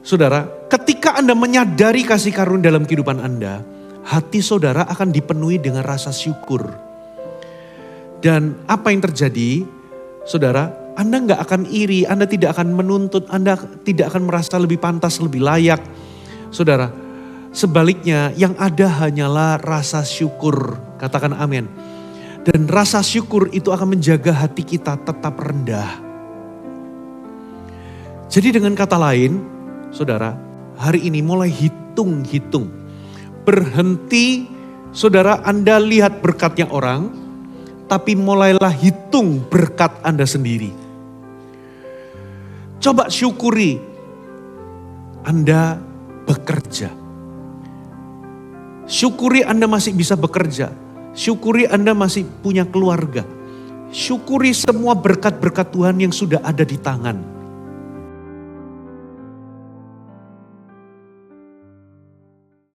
Saudara, ketika Anda menyadari kasih karunia dalam kehidupan Anda, hati saudara akan dipenuhi dengan rasa syukur. Dan apa yang terjadi, saudara, Anda nggak akan iri, Anda tidak akan menuntut, Anda tidak akan merasa lebih pantas, lebih layak. Saudara, sebaliknya yang ada hanyalah rasa syukur. Katakan amin. Dan rasa syukur itu akan menjaga hati kita tetap rendah. Jadi dengan kata lain, saudara, hari ini mulai hitung-hitung. Berhenti, saudara, Anda lihat berkatnya orang, tapi mulailah hitung berkat Anda sendiri. Coba syukuri Anda bekerja. Syukuri Anda masih bisa bekerja. Syukuri Anda masih punya keluarga. Syukuri semua berkat-berkat Tuhan yang sudah ada di tangan.